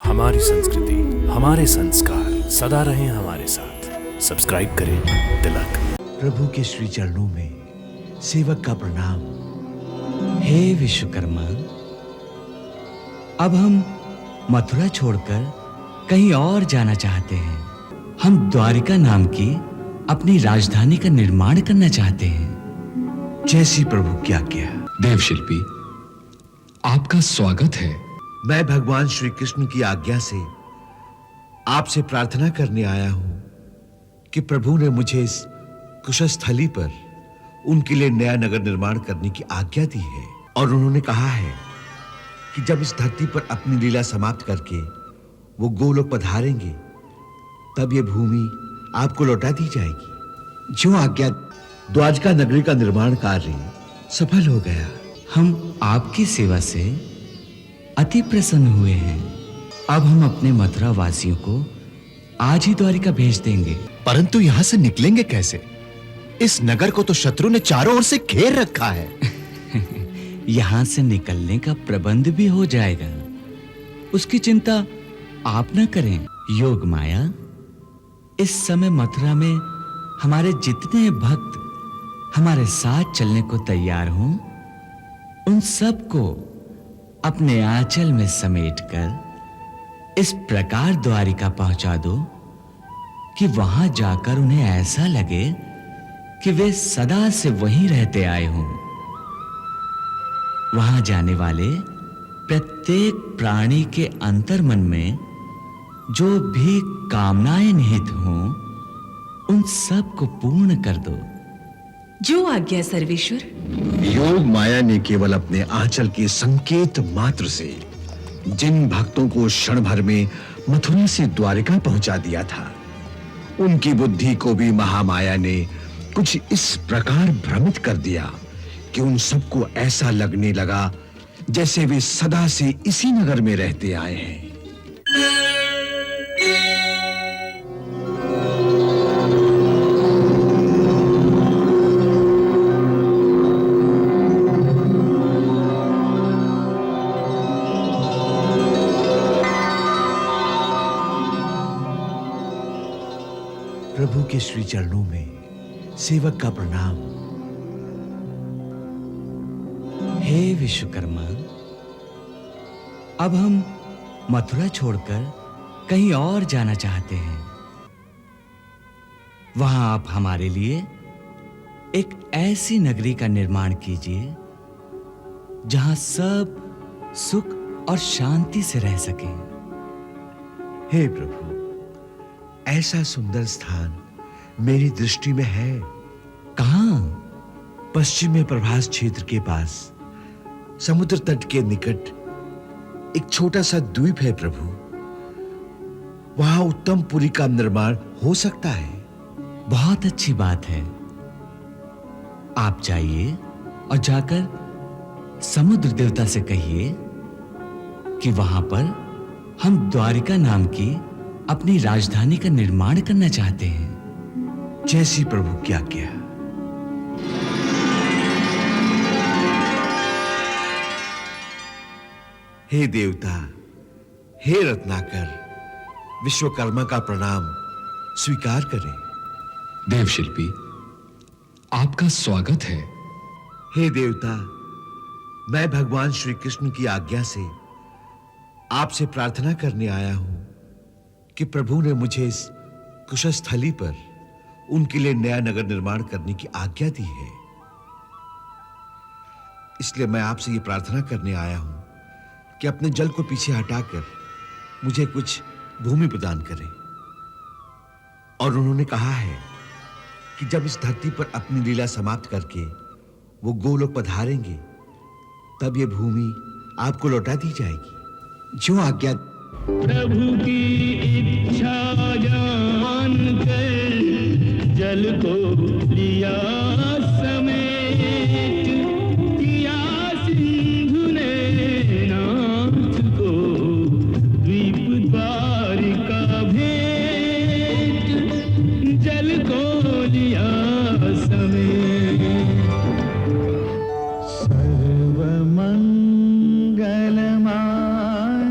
हमारी संस्कृति, हमारे संस्कार सदा रहें हमारे साथ। सब्सक्राइब करें तिलक। प्रभु के श्री चरणों में सेवक का प्रणाम। हे विश्वकर्मा, अब हम मथुरा छोड़कर कहीं और जाना चाहते हैं। हम द्वारिका नाम की अपनी राजधानी का निर्माण करना चाहते हैं। जैसी प्रभु की आज्ञा। देवशिल्पी, आपका स्वागत है। मैं भगवान श्री कृष्ण की आज्ञा से आपसे प्रार्थना करने आया हूं कि प्रभु ने मुझे इस कुशस्थली पर उनके लिए नया नगर निर्माण करने की आज्ञा दी है, और उन्होंने कहा है कि जब इस धरती पर अपनी लीला समाप्त करके वो गोलोक पधारेंगे, तब ये भूमि आपको लौटा दी जाएगी। जो आज्ञा। द्वारका नगरी का निर्माण कार्य सफल हो गया। हम आपकी सेवा से अति प्रसन्न हुए हैं। अब हम अपने मथुरा वासियों को आज ही द्वारिका भेज देंगे। परंतु यहां से निकलेंगे कैसे? इस नगर को तो शत्रु ने चारों ओर से घेर रखा है। यहां से निकलने का प्रबंध भी हो जाएगा, उसकी चिंता आप न करें। योग माया, इस समय मथुरा में हमारे जितने भक्त हमारे साथ चलने को तैयार हों, उन सबको अपने आंचल में समेटकर इस प्रकार द्वारिका पहुंचा दो कि वहां जाकर उन्हें ऐसा लगे कि वे सदा से वहीं रहते आए हों। वहां जाने वाले प्रत्येक प्राणी के अंतर्मन में जो भी कामनाएं निहित हों, उन सब को पूर्ण कर दो। जो आज्ञा सर्वेश्वर। योग माया ने केवल अपने आंचल के संकेत मात्र से जिन भक्तों को क्षण भर में मथुरा से द्वारिका पहुंचा दिया था, उनकी बुद्धि को भी महामाया ने कुछ इस प्रकार भ्रमित कर दिया कि उन सबको ऐसा लगने लगा जैसे वे सदा से इसी नगर में रहते आए हैं। प्रभु के श्री चरणों में सेवक का प्रणाम। हे विश्वकर्मा, अब हम मथुरा छोड़कर कहीं और जाना चाहते हैं। वहां आप हमारे लिए एक ऐसी नगरी का निर्माण कीजिए जहां सब सुख और शांति से रह सकें। हे प्रभु, ऐसा सुंदर स्थान मेरी दृष्टि में है। कहां? पश्चिम में प्रभास क्षेत्र के पास समुद्र तट के निकट एक छोटा सा द्वीप है प्रभु। वहां उत्तम पुरी का निर्माण हो सकता है। बहुत अच्छी बात है। आप जाइए और जाकर समुद्र देवता से कहिए कि वहां पर हम द्वारिका नाम की अपनी राजधानी का निर्माण करना चाहते हैं। जैसी प्रभु की आज्ञा। हे देवता, हे रत्नाकर, विश्वकर्मा का प्रणाम स्वीकार करें। देवशिल्पी, आपका स्वागत है। हे देवता, मैं भगवान श्री कृष्ण की आज्ञा से आपसे प्रार्थना करने आया हूं कि प्रभु ने मुझे इस कुशस्थली पर उनके लिए नया नगर निर्माण करने की आज्ञा दी है। इसलिए मैं आपसे ये प्रार्थना करने आया हूं कि अपने जल को पीछे हटाकर मुझे कुछ भूमि प्रदान करें। और उन्होंने कहा है कि जब इस धरती पर अपनी लीला समाप्त करके वो गोलोक पधारेंगे, तब ये भूमि आपको लौटा दी जाएगी। जो आज्ञा। प्रभु की इच्छा जान कर जल को लिया समेट, किया सिंधु ने नाथ को द्वीप द्वारिका भेंट, जल को लिया समेट। सर्व मंगल मांगल्ये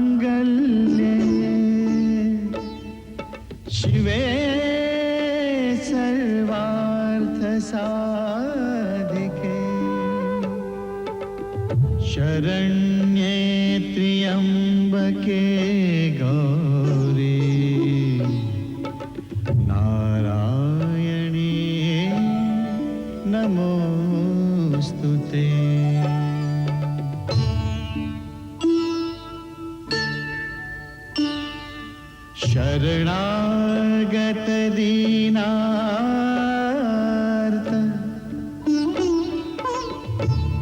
शरण्ये त्र्यंबके गौरी नारायणी नमोस्तुते। शरणागत दीनार्त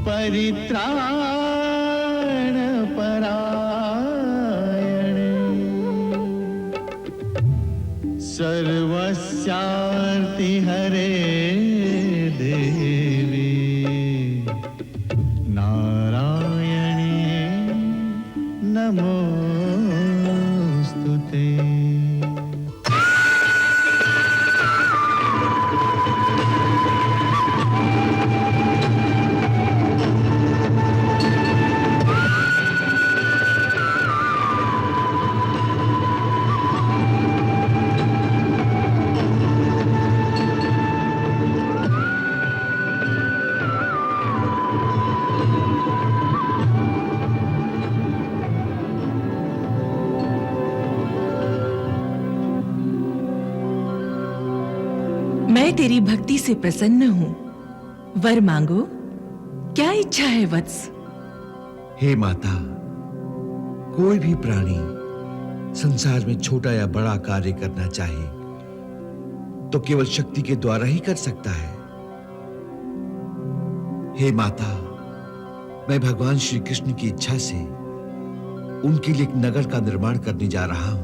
परित्राण परायणे सर्वस्यार्ति हरे देवी नारायणी नमोस्तुते। मैं तेरी भक्ति से प्रसन्न हूँ। वर मांगो, क्या इच्छा है वत्स? हे माता, कोई भी प्राणी संसार में छोटा या बड़ा कार्य करना चाहे तो केवल शक्ति के द्वारा ही कर सकता है। हे माता, मैं भगवान श्री कृष्ण की इच्छा से उनके लिए एक नगर का निर्माण करने जा रहा हूं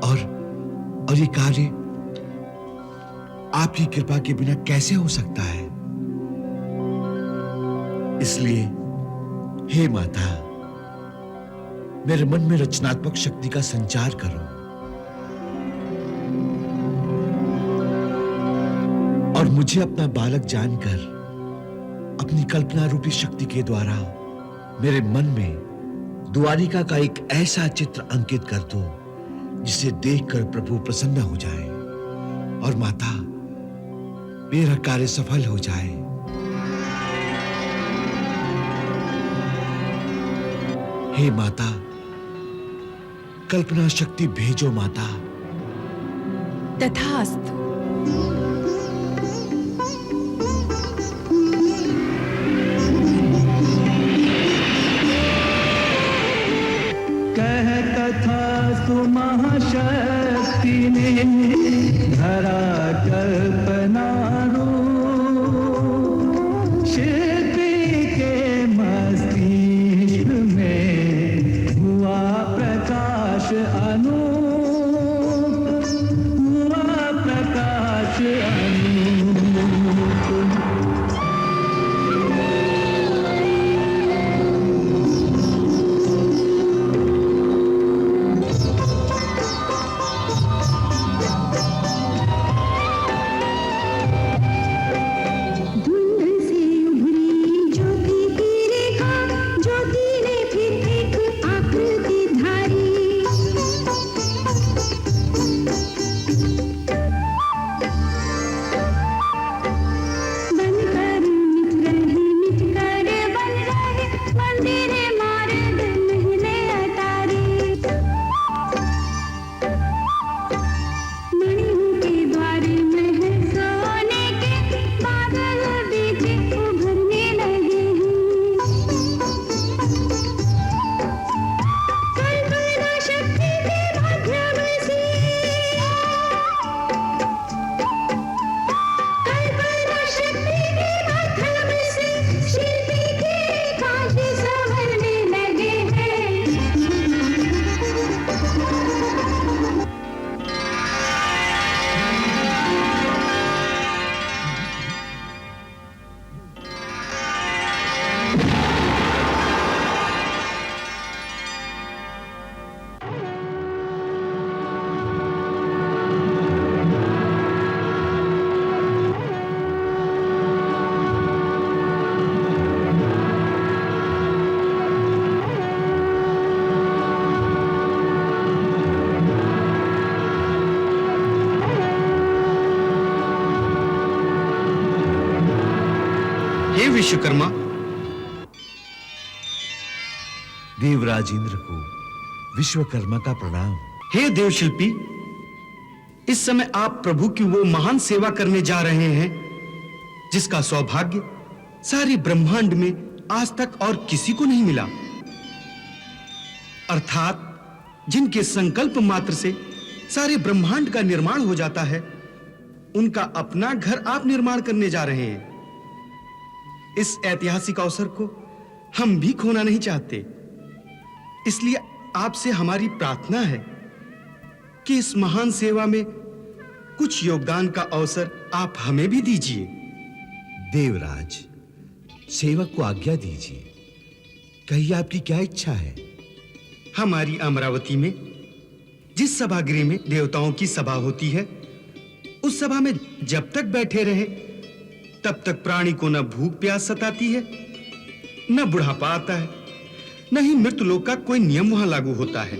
और ये कार्य आपकी कृपा के बिना कैसे हो सकता है? इसलिए हे माता, मेरे मन में रचनात्मक शक्ति का संचार करो और मुझे अपना बालक जानकर अपनी कल्पना रूपी शक्ति के द्वारा मेरे मन में द्वारिका का एक ऐसा चित्र अंकित कर दो जिसे देखकर प्रभु प्रसन्न हो जाए और माता, मेरा कार्य सफल हो जाए। हे माता, कल्पना शक्ति भेजो माता। तथास्तु। कह कथा सुमहाशक्ति ने धरा कल्पना रूप, शिल्पी के मस्तिष्क में हुआ प्रकाश अनूप, हुआ प्रकाश अनूप। हे विश्वकर्मा, देवराज इंद्र को विश्वकर्मा का प्रणाम। हे देवशिल्पी, इस समय आप प्रभु की वो महान सेवा करने जा रहे हैं जिसका सौभाग्य सारे ब्रह्मांड में आज तक और किसी को नहीं मिला। अर्थात जिनके संकल्प मात्र से सारे ब्रह्मांड का निर्माण हो जाता है, उनका अपना घर आप निर्माण करने जा रहे हैं। इस ऐतिहासिक अवसर को हम भी खोना नहीं चाहते, इसलिए आपसे हमारी प्रार्थना है कि इस महान सेवा में कुछ योगदान का अवसर आप हमें भी दीजिए। देवराज, सेवक को आज्ञा दीजिए। कहिए आपकी क्या इच्छा है? हमारी अमरावती में जिस सभागृह में देवताओं की सभा होती है, उस सभा में जब तक बैठे रहे तब तक प्राणी को न भूख प्यास सताती है, न बुढ़ापा आता है, न ही मृत्युलोक का कोई नियम वहां लागू होता है।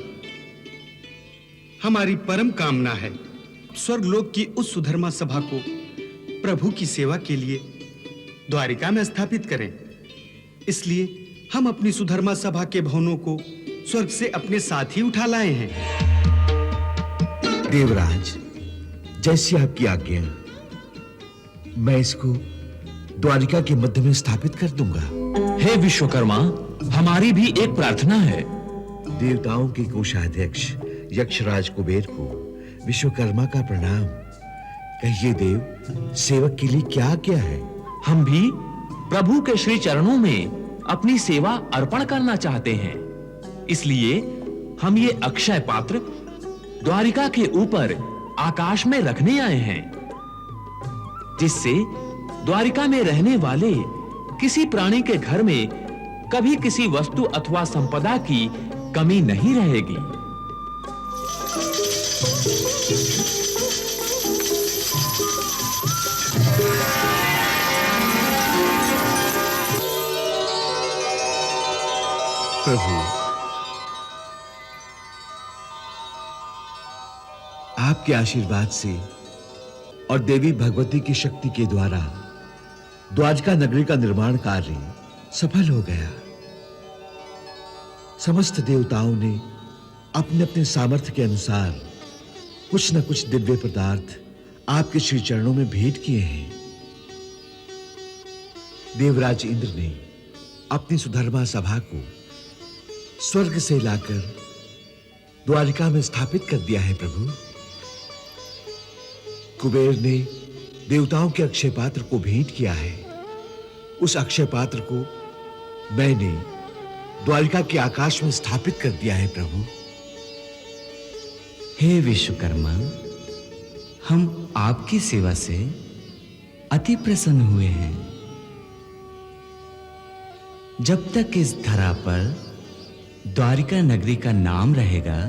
हमारी परम कामना है स्वर्गलोक की उस सुधर्मा सभा को प्रभु की सेवा के लिए द्वारिका में स्थापित करें। इसलिए हम अपनी सुधर्मा सभा के भवनों को स्वर्ग से अपने साथ ही उठा लाए हैं। देवराज, जैसी आपकी आज्ञा, मैं इसको द्वारिका के मध्य में स्थापित कर दूंगा। हे विश्वकर्मा, हमारी भी एक प्रार्थना है। देवताओं के कोषाध्यक्ष यक्षराज कुबेर को विश्वकर्मा का प्रणाम। कहिए देव, सेवक के लिए क्या आज्ञा है? हम भी प्रभु के श्री चरणों में अपनी सेवा अर्पण करना चाहते हैं, इसलिए हम ये अक्षय पात्र द्वारिका के ऊपर आकाश में रखने आए हैं, जिससे द्वारिका में रहने वाले किसी प्राणी के घर में कभी किसी वस्तु अथवा संपदा की कमी नहीं रहेगी। प्रभु, आपके आशीर्वाद से और देवी भगवती की शक्ति के द्वारा द्वारका नगरी का निर्माण कार्य सफल हो गया। समस्त देवताओं ने अपने अपने सामर्थ्य के अनुसार कुछ न कुछ दिव्य पदार्थ आपके श्री चरणों में भेंट किए हैं। देवराज इंद्र ने अपनी सुधर्मा सभा को स्वर्ग से लाकर द्वारिका में स्थापित कर दिया है। प्रभु, कुबेर ने देवताओं के अक्षय पात्र को भेंट किया है। उस अक्षय पात्र को मैंने द्वारिका के आकाश में स्थापित कर दिया है। प्रभु, हे विश्वकर्मा, हम आपकी सेवा से अति प्रसन्न हुए हैं। जब तक इस धरा पर द्वारिका नगरी का नाम रहेगा,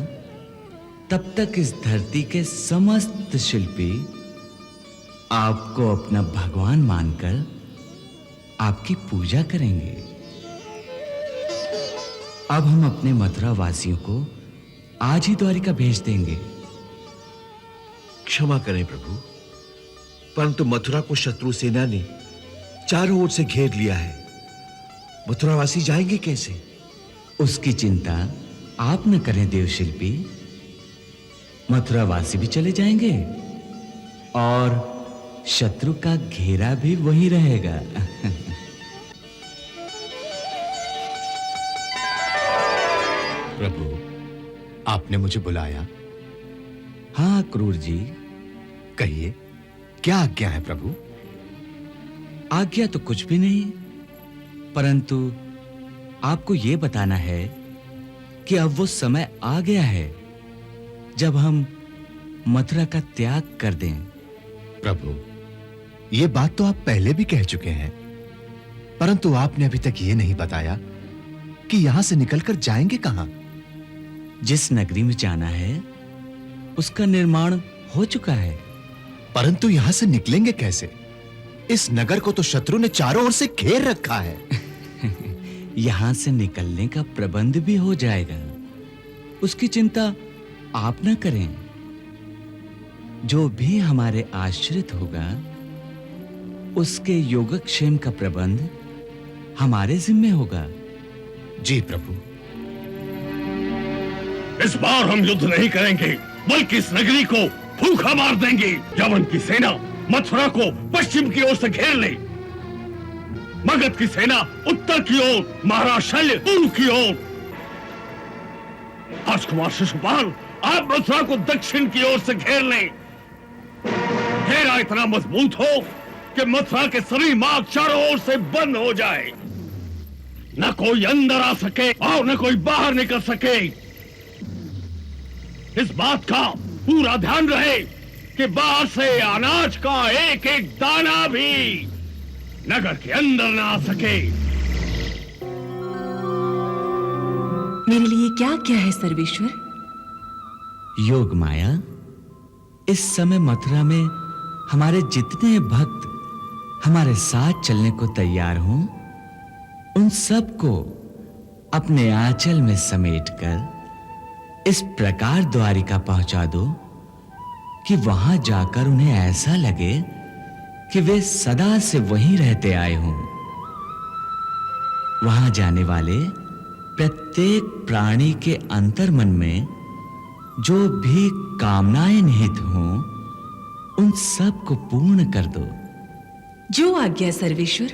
तब तक इस धरती के समस्त शिल्पी आपको अपना भगवान मानकर आपकी पूजा करेंगे। अब हम अपने मथुरा वासियों को आज ही द्वारिका भेज देंगे। क्षमा करें प्रभु, परंतु मथुरा को शत्रु सेना ने चारों ओर से घेर लिया है। मथुरावासी जाएंगे कैसे? उसकी चिंता आप न करें देवशिल्पी, मथुरावासी भी चले जाएंगे और शत्रु का घेरा भी वही रहेगा। प्रभु, आपने मुझे बुलाया? हाँ क्रूर जी, कहिए, क्या आज्ञा है प्रभु? आज्ञा तो कुछ भी नहीं, परंतु आपको यह बताना है कि अब वो समय आ गया है जब हम मथुरा का त्याग कर दें। प्रभु, ये बात तो आप पहले भी कह चुके हैं, परंतु आपने अभी तक ये नहीं बताया कि यहां से निकलकर जाएंगे कहां? जिस नगरी में जाना है उसका निर्माण हो चुका है। परंतु यहां से निकलेंगे कैसे? इस नगर को तो शत्रु ने चारों ओर से घेर रखा है। यहां से निकलने का प्रबंध भी हो जाएगा, उसकी चिंता आप न करें। जो भी हमारे आश्रित होगा उसके योगक्षेम का प्रबंध हमारे जिम्मे होगा। जी प्रभु, इस बार हम युद्ध नहीं करेंगे, बल्कि इस नगरी को भूखा मार देंगे। यवन की सेना मथुरा को पश्चिम की ओर से घेर ले, मगध की सेना उत्तर की ओर, महाराज शल्य पूर्व की ओर। राजकुमार शिशुपाल, आप मथुरा को दक्षिण की ओर से घेर लें। घेरा इतना मजबूत हो कि मथुरा के सभी मार्ग चारों ओर से बंद हो जाए, न कोई अंदर आ सके और न कोई बाहर निकल सके। इस बात का पूरा ध्यान रहे कि बाहर से अनाज का एक एक दाना भी नगर के अंदर ना आ सके। मेरे लिए क्या क्या है सर्वेश्वर? योग माया, इस समय मथुरा में हमारे जितने भक्त हमारे साथ चलने को तैयार हों, उन सबको अपने आंचल में समेटकर इस प्रकार द्वारिका पहुंचा दो कि वहां जाकर उन्हें ऐसा लगे कि वे सदा से वहीं रहते आए हों। वहां जाने वाले प्रत्येक प्राणी के अंतर्मन में जो भी कामनाएं निहित हों, उन सब को पूर्ण कर दो। जो आज्ञा सर्वेश्वर।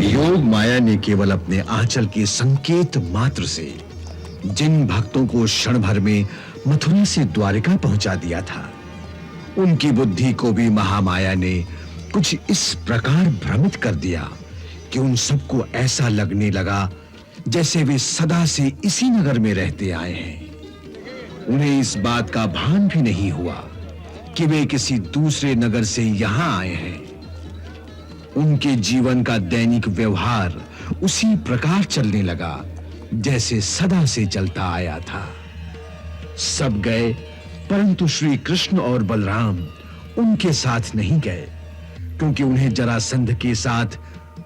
योग माया ने केवल अपने आंचल के संकेत मात्र से जिन भक्तों को क्षण भर में मथुरा से द्वारिका पहुंचा दिया था, उनकी बुद्धि को भी महामाया ने कुछ इस प्रकार भ्रमित कर दिया कि उन सबको ऐसा लगने लगा जैसे वे सदा से इसी नगर में रहते आए हैं। उन्हें इस बात का भान भी नहीं हुआ कि वे किसी दूसरे नगर से यहां आए हैं। उनके जीवन का दैनिक व्यवहार उसी प्रकार चलने लगा जैसे सदा से चलता आया था। सब गए, परंतु श्री कृष्ण और बलराम उनके साथ नहीं गए, क्योंकि उन्हें जरासंध के साथ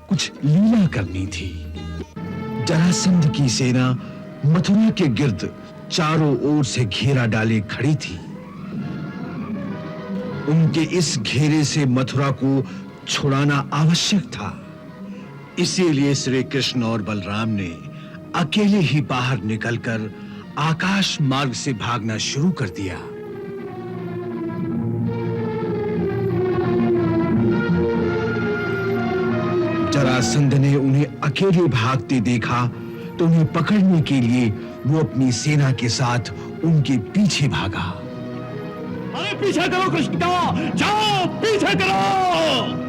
कुछ लीला करनी थी। जरासंध की सेना मथुरा के गिर्द चारों ओर से घेरा डाले खड़ी थी। उनके इस घेरे से मथुरा को छुड़ाना आवश्यक था। इसीलिए श्री कृष्ण और बलराम ने अकेले ही बाहर निकलकर आकाश मार्ग से भागना शुरू कर दिया। जरासंध ने उन्हें अकेले भागते देखा तो उन्हें पकड़ने के लिए वो अपनी सेना के साथ उनके पीछे भागा। अरे पीछे करो कृष्ण का, जाओ पीछे करो।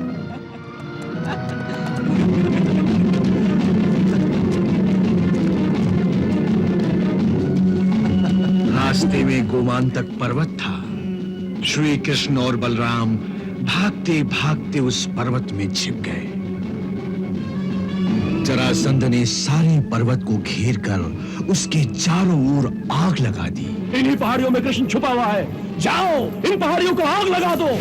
रास्ते में गोमांतक पर्वत था। श्री कृष्ण और बलराम भागते भागते उस पर्वत में छिप गए। जरासंध ने सारे पर्वत को घेरकर उसके चारों ओर आग लगा दी। इन्हीं पहाड़ियों में कृष्ण छुपा हुआ है, जाओ इन पहाड़ियों को आग लगा दो।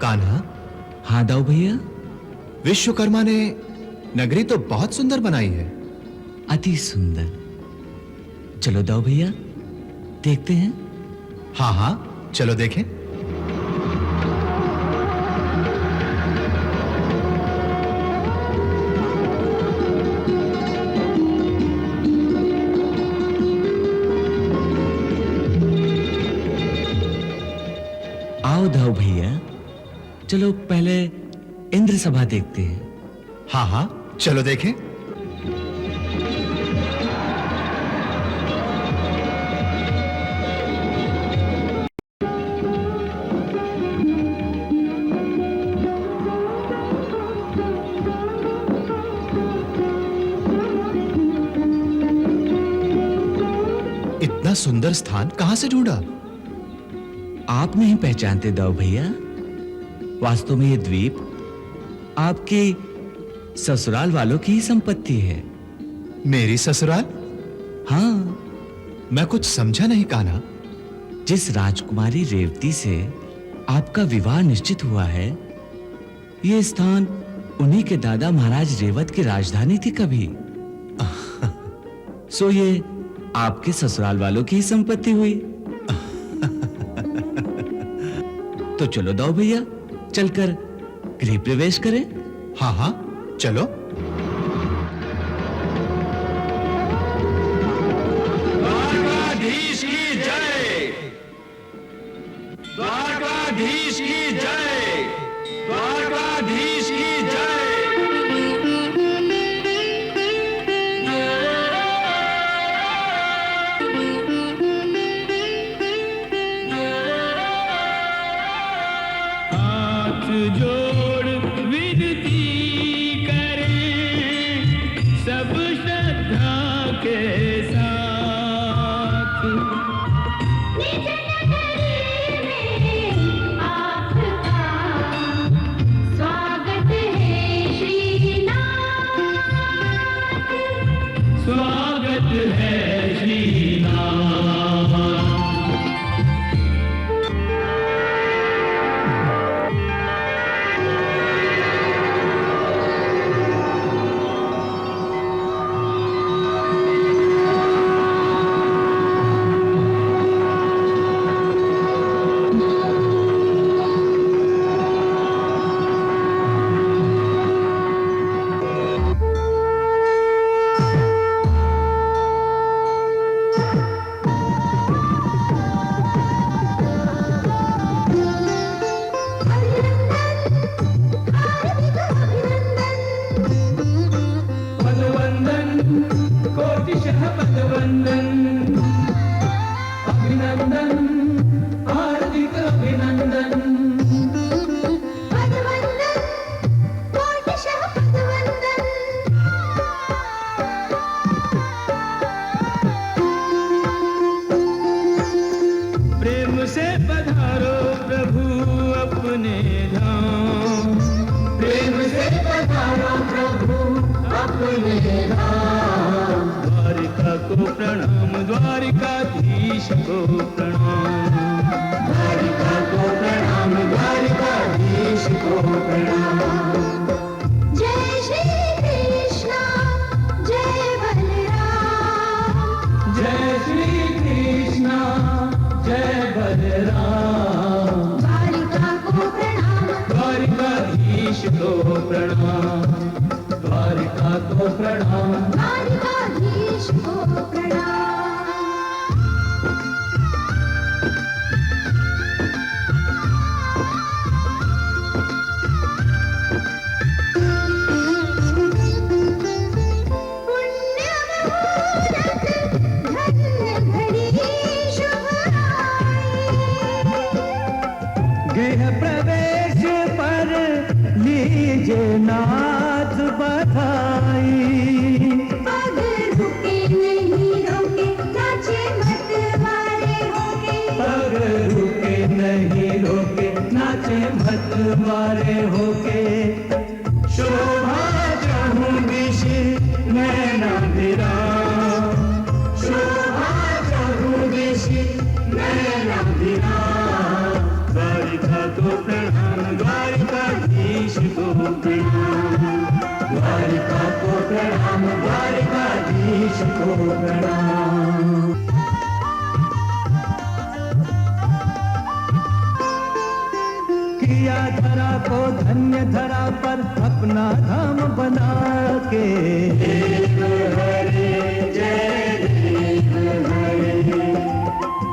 कान्हा, हाँ दाऊ भैया, विश्वकर्मा ने नगरी तो बहुत सुंदर बनाई है। अति सुंदर। चलो दाऊ भैया, देखते हैं। हाँ हाँ, चलो देखें। आओ दाऊ भैया, चलो पहले इंद्र सभा देखते हैं। हाँ हाँ, चलो देखें। सुंदर स्थान कहां से ढूंढा? आप नहीं पहचानते दाऊ भैया? वास्तव में ये द्वीप आपके ससुराल वालों की ही संपत्ति है। मेरी ससुराल? हाँ, मैं कुछ समझा नहीं कान्हा। जिस राजकुमारी रेवती से आपका विवाह निश्चित हुआ है, ये स्थान उन्हीं के दादा महाराज रेवत की राजधानी थी कभी। सो ये आपके ससुराल वालों की ही संपत्ति हुई। तो चलो दाऊ भैया, चलकर गृह प्रवेश करें। हाँ हाँ, चलो। द्वारकाधीश की जय, द्वारकाधीश की जय, द्वारकाधीश की जय। हाथ जोड़ विनती करें सब श्रद्धा के साथ। निज नगरी में आपका स्वागत है श्रीनाथ। स्वागत है श्रीनाथ। पदवंदन कोटिशः पदवंदन, अभिनंदन हार्दिक अभिनंदन। पदवंदन कोटिशः पदवंदन। प्रेम से पधारो प्रभु अपने धाम। प्रेम से पधारो प्रभु अपने धाम। द्वारिका को प्रणाम, द्वारिकाधीश को प्रणाम। द्वारिका को प्रणाम, द्वारिकाधीश को प्रणाम। जय श्री कृष्ण जय बलराम। जय श्री कृष्ण जय बलराम। द्वारिका को प्रणाम, द्वारिकाधीश को प्रणाम। द्वारिका को प्रणाम। द्वारिकाधीश को प्रणाम। पुण्य मुहूर्त धन्य घड़ी शुभ आई। गृह प्रवेश पर लीजिए नाथ बधाई। पग रुके नहीं रोके, नाचे मतवारे होके। पग रुके नहीं रोके, नाचे मत मारे होके। शोभा चाहूं दिश नैना विराम। शोभा चाहूं दिश नैना विराम। द्वारिका को प्रणाम, द्वारिकाधीश को प्रणाम। द्वारिका को प्रणाम, द्वारिकाधीश को प्रणाम। किया धरा को धन्य धरा पर अपना धाम बना के। देव हरे जय देव हरे।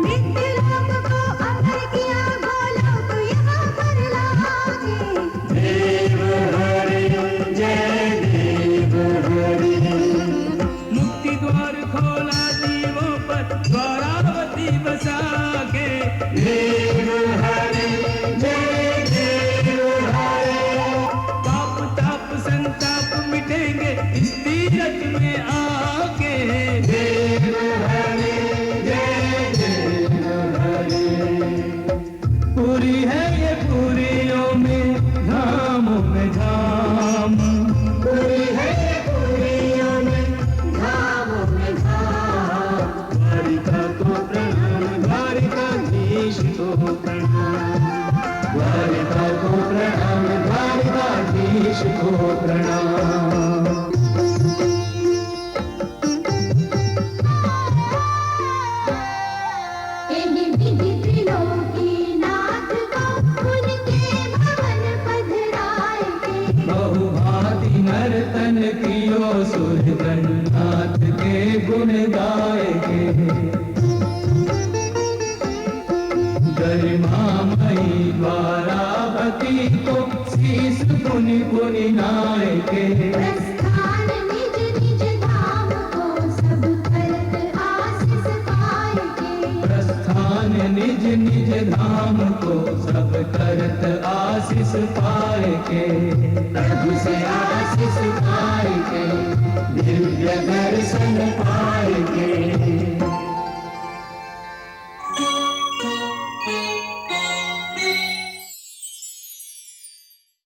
मृत्युलोक को अमर किया, गोलोक यहाँ पर लागे। देव हरे जय देव हरे। मुक्ति द्वार खोला जीवों पर, द्वारावती बसा के। देव हरे जय देव हरे। पाप ताप संताप मिटेंगे इस तीरथ प्रणाम। इन्हीं विधि त्रिलोकीनाथ को उनके भवन पधराए के। बहुभांति नर्तन कियो सुर गणनाथ के गुण गाए के। गरिमामयी द्वारावती को शीस पुनि पुनि नाय के। प्रस्थान निज निज धाम को सब करत आशीष पाए के। प्रस्थान निज निज धाम को सब करत आशीष पाए के। प्रभु से आशीष पाए के दिव्य